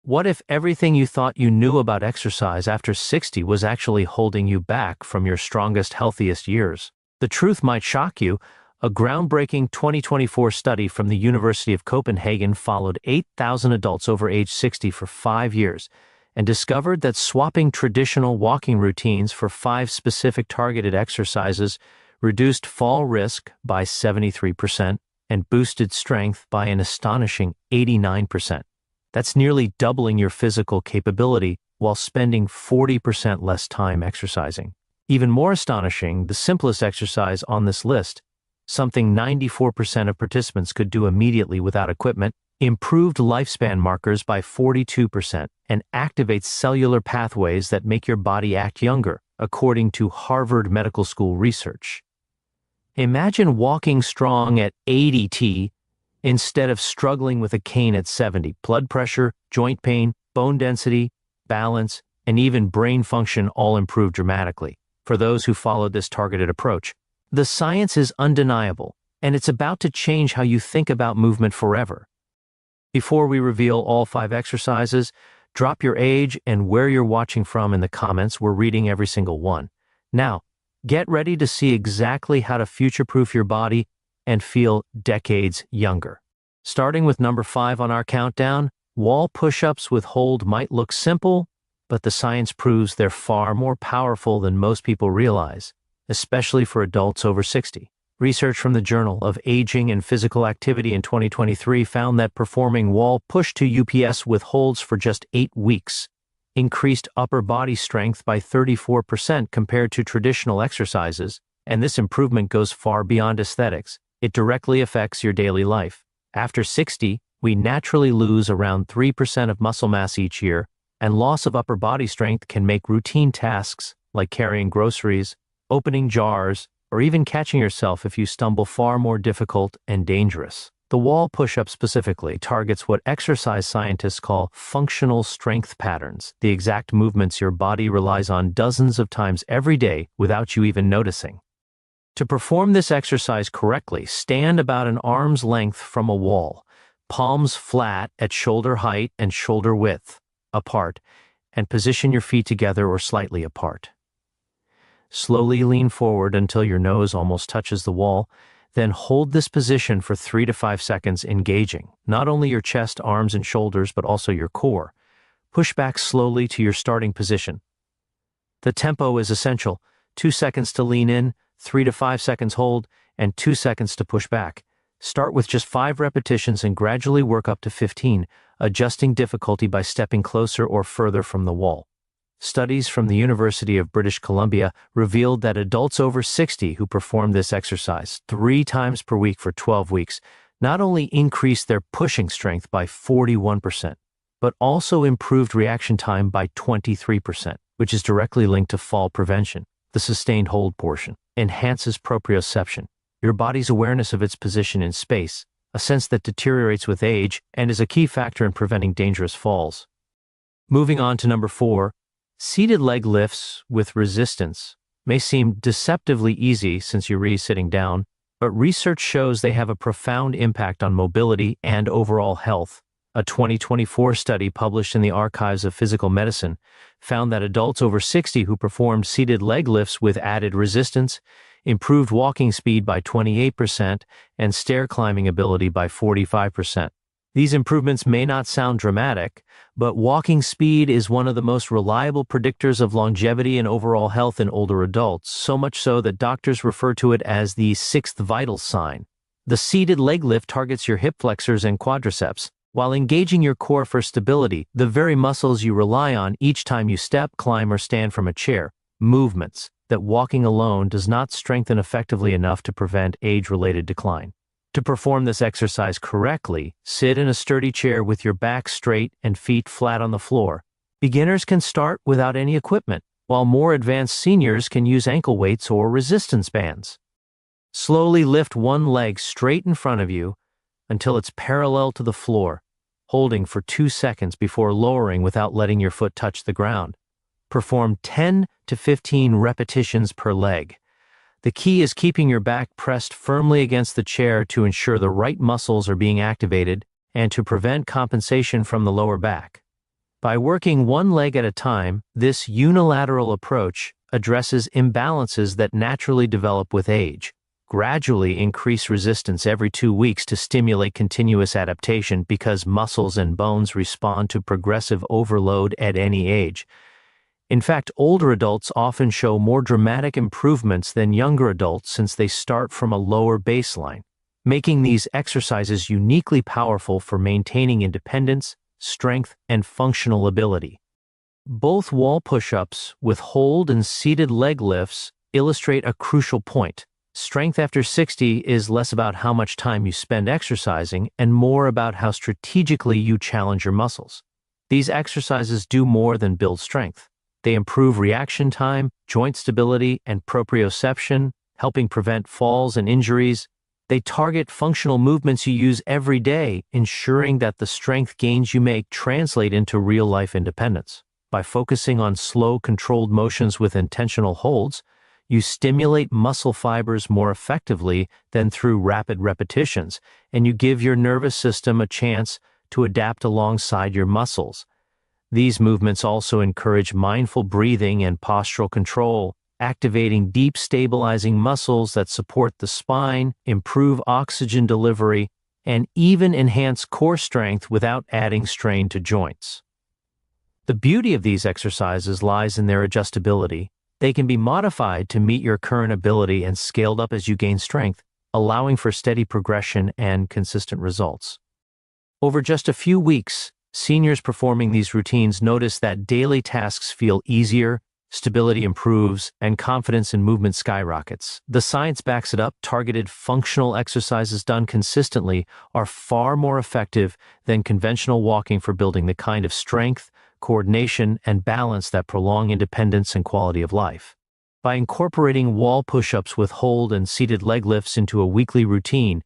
What if everything you thought you knew about exercise after 60 was actually holding you back from your strongest, healthiest years? The truth might shock you. A groundbreaking 2024 study from the University of Copenhagen followed 8,000 adults over age 60 for 5 years and discovered that swapping traditional walking routines for 5 specific targeted exercises reduced fall risk by 73% and boosted strength by an astonishing 89%. That's nearly doubling your physical capability while spending 40% less time exercising. Even more astonishing, the simplest exercise on this list, something 94% of participants could do immediately without equipment, improved lifespan markers by 42% and activates cellular pathways that make your body act younger, according to Harvard Medical School research. Imagine walking strong at 80 instead of struggling with a cane at 70. Blood pressure, joint pain, bone density, balance, and even brain function all improve dramatically for those who followed this targeted approach. The science is undeniable, and it's about to change how you think about movement forever. Before we reveal all 5 exercises, drop your age and where you're watching from in the comments. We're reading every single one. Now, get ready to see exactly how to future-proof your body and feel decades younger. Starting with number 5 on our countdown, wall push-ups with hold might look simple, but the science proves they're far more powerful than most people realize, especially for adults over 60. Research from the Journal of Aging and Physical Activity in 2023 found that performing wall push-to-UPS with holds for just 8 weeks increased upper body strength by 34% compared to traditional exercises, and this improvement goes far beyond aesthetics. It directly affects your daily life. After 60, we naturally lose around 3% of muscle mass each year, and loss of upper body strength can make routine tasks like carrying groceries, opening jars, or even catching yourself if you stumble far more difficult and dangerous. The wall push-up specifically targets what exercise scientists call functional strength patterns, the exact movements your body relies on dozens of times every day without you even noticing. To perform this exercise correctly, stand about an arm's length from a wall, palms flat at shoulder height and shoulder width apart, and position your feet together or slightly apart. Slowly lean forward until your nose almost touches the wall, then hold this position for 3 to 5 seconds, engaging not only your chest, arms, and shoulders, but also your core. Push back slowly to your starting position. The tempo is essential: 2 seconds to lean in, 3 to 5 seconds hold, and 2 seconds to push back. Start with just 5 repetitions and gradually work up to 15, adjusting difficulty by stepping closer or further from the wall. Studies from the University of British Columbia revealed that adults over 60 who performed this exercise 3 times per week for 12 weeks not only increased their pushing strength by 41%, but also improved reaction time by 23%, which is directly linked to fall prevention. The sustained hold portion enhances proprioception, your body's awareness of its position in space, a sense that deteriorates with age and is a key factor in preventing dangerous falls. Moving on to number 4, seated leg lifts with resistance may seem deceptively easy since you're sitting down, but research shows they have a profound impact on mobility and overall health. A 2024 study published in the Archives of Physical Medicine found that adults over 60 who performed seated leg lifts with added resistance improved walking speed by 28% and stair climbing ability by 45%. These improvements may not sound dramatic, but walking speed is one of the most reliable predictors of longevity and overall health in older adults, so much so that doctors refer to it as the 6th vital sign. The seated leg lift targets your hip flexors and quadriceps, while engaging your core for stability, the very muscles you rely on each time you step, climb, or stand from a chair, movements that walking alone does not strengthen effectively enough to prevent age-related decline. To perform this exercise correctly, sit in a sturdy chair with your back straight and feet flat on the floor. Beginners can start without any equipment, while more advanced seniors can use ankle weights or resistance bands. Slowly lift one leg straight in front of you until it's parallel to the floor, holding for 2 seconds before lowering without letting your foot touch the ground. Perform 10 to 15 repetitions per leg. The key is keeping your back pressed firmly against the chair to ensure the right muscles are being activated and to prevent compensation from the lower back. By working one leg at a time, this unilateral approach addresses imbalances that naturally develop with age. Gradually increase resistance every 2 weeks to stimulate continuous adaptation because muscles and bones respond to progressive overload at any age. In fact, older adults often show more dramatic improvements than younger adults since they start from a lower baseline, making these exercises uniquely powerful for maintaining independence, strength, and functional ability. Both wall push-ups with hold and seated leg lifts illustrate a crucial point. Strength after 60 is less about how much time you spend exercising and more about how strategically you challenge your muscles. These exercises do more than build strength. They improve reaction time, joint stability, and proprioception, helping prevent falls and injuries. They target functional movements you use every day, ensuring that the strength gains you make translate into real-life independence. By focusing on slow, controlled motions with intentional holds, you stimulate muscle fibers more effectively than through rapid repetitions, and you give your nervous system a chance to adapt alongside your muscles. These movements also encourage mindful breathing and postural control, activating deep stabilizing muscles that support the spine, improve oxygen delivery, and even enhance core strength without adding strain to joints. The beauty of these exercises lies in their adjustability. They can be modified to meet your current ability and scaled up as you gain strength, allowing for steady progression and consistent results. Over just a few weeks, seniors performing these routines notice that daily tasks feel easier, stability improves, and confidence in movement skyrockets. The science backs it up. Targeted functional exercises done consistently are far more effective than conventional walking for building the kind of strength, coordination, and balance that prolong independence and quality of life. By incorporating wall push-ups with hold and seated leg lifts into a weekly routine,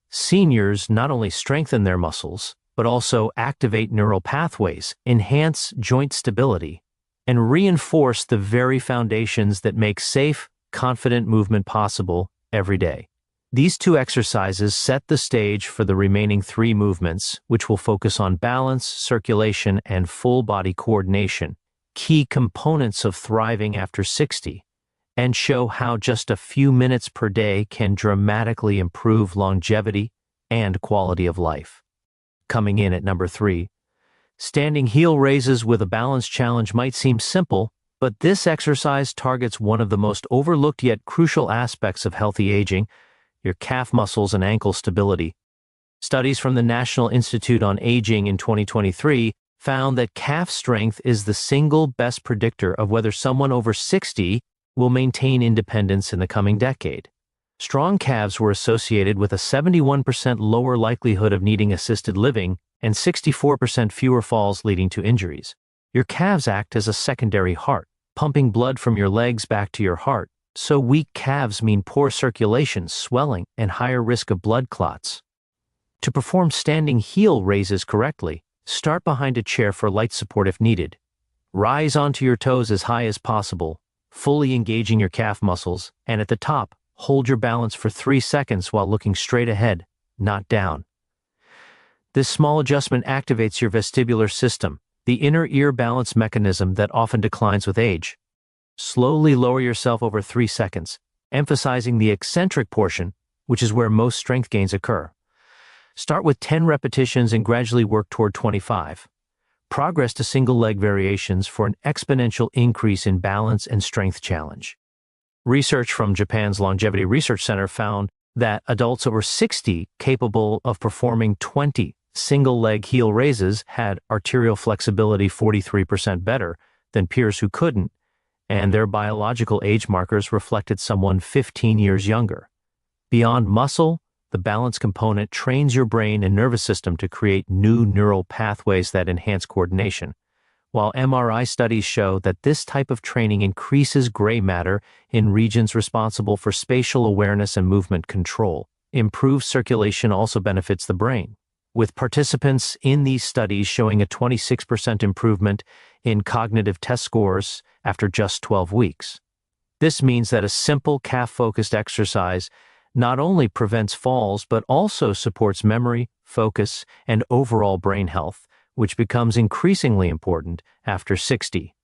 seniors not only strengthen their muscles, but also activate neural pathways, enhance joint stability, and reinforce the very foundations that make safe, confident movement possible every day. These two exercises set the stage for the remaining 3 movements, which will focus on balance, circulation, and full body coordination, key components of thriving after 60, and show how just a few minutes per day can dramatically improve longevity and quality of life. Coming in at number 3, standing heel raises with a balance challenge might seem simple, but this exercise targets one of the most overlooked yet crucial aspects of healthy aging: your calf muscles and ankle stability. Studies from the National Institute on Aging in 2023 found that calf strength is the single best predictor of whether someone over 60 will maintain independence in the coming decade. Strong calves were associated with a 71% lower likelihood of needing assisted living and 64% fewer falls leading to injuries. Your calves act as a secondary heart, pumping blood from your legs back to your heart. So weak calves mean poor circulation, swelling, and higher risk of blood clots. To perform standing heel raises correctly, start behind a chair for light support if needed. Rise onto your toes as high as possible, fully engaging your calf muscles, and at the top, hold your balance for 3 seconds while looking straight ahead, not down. This small adjustment activates your vestibular system, the inner ear balance mechanism that often declines with age. Slowly lower yourself over 3 seconds, emphasizing the eccentric portion, which is where most strength gains occur. Start with 10 repetitions and gradually work toward 25. Progress to single leg variations for an exponential increase in balance and strength challenge. Research from Japan's Longevity Research Center found that adults over 60 capable of performing 20 single leg heel raises had arterial flexibility 43% better than peers who couldn't, and their biological age markers reflected someone 15 years younger. Beyond muscle, the balance component trains your brain and nervous system to create new neural pathways that enhance coordination, while MRI studies show that this type of training increases gray matter in regions responsible for spatial awareness and movement control. Improved circulation also benefits the brain, with participants in these studies showing a 26% improvement in cognitive test scores after just 12 weeks. This means that a simple calf-focused exercise not only prevents falls but also supports memory, focus, and overall brain health, which becomes increasingly important after 60.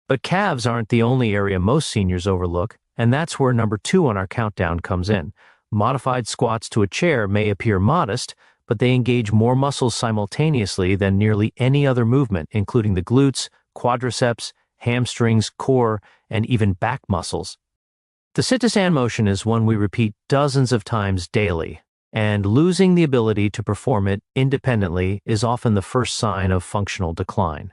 But calves aren't the only area most seniors overlook, and that's where number 2 on our countdown comes in. Modified squats to a chair may appear modest, but they engage more muscles simultaneously than nearly any other movement, including the glutes, quadriceps, hamstrings, core, and even back muscles. The sit-to-stand motion is one we repeat dozens of times daily, and losing the ability to perform it independently is often the first sign of functional decline.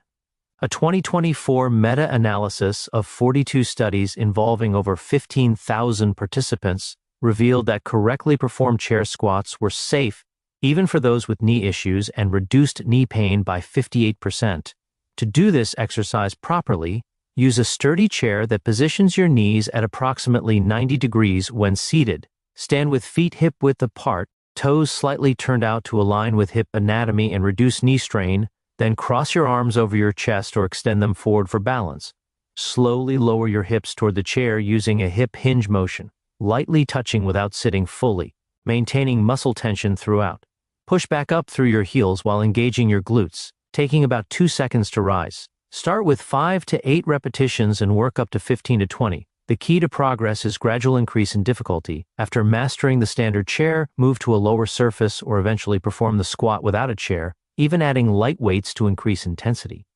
A 2024 meta-analysis of 42 studies involving over 15,000 participants revealed that correctly performed chair squats were safe even for those with knee issues and reduced knee pain by 58%. To do this exercise properly, use a sturdy chair that positions your knees at approximately 90 degrees when seated. Stand with feet hip-width apart, toes slightly turned out to align with hip anatomy and reduce knee strain. Then cross your arms over your chest or extend them forward for balance. Slowly lower your hips toward the chair using a hip hinge motion, lightly touching without sitting fully, maintaining muscle tension throughout. Push back up through your heels while engaging your glutes, taking about 2 seconds to rise. Start with 5 to 8 repetitions and work up to 15 to 20. The key to progress is gradual increase in difficulty. After mastering the standard chair, move to a lower surface or eventually perform the squat without a chair, even adding light weights to increase intensity.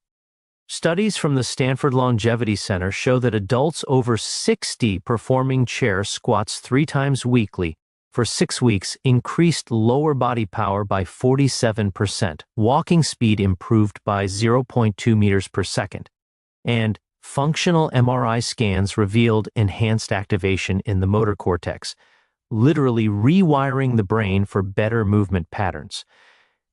Studies from the Stanford Longevity Center show that adults over 60 performing chair squats 3 times weekly for 6 weeks increased lower body power by 47%, walking speed improved by 0.2 meters per second, and functional MRI scans revealed enhanced activation in the motor cortex, literally rewiring the brain for better movement patterns.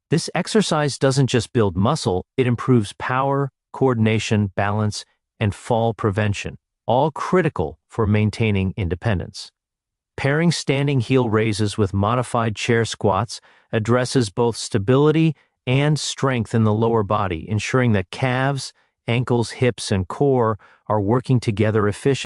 This exercise doesn't just build muscle, it improves power, coordination, balance, and fall prevention, all critical for maintaining independence. Pairing standing heel raises with modified chair squats addresses both stability and strength in the lower body, ensuring that calves, ankles, hips, and core are working together efficiently.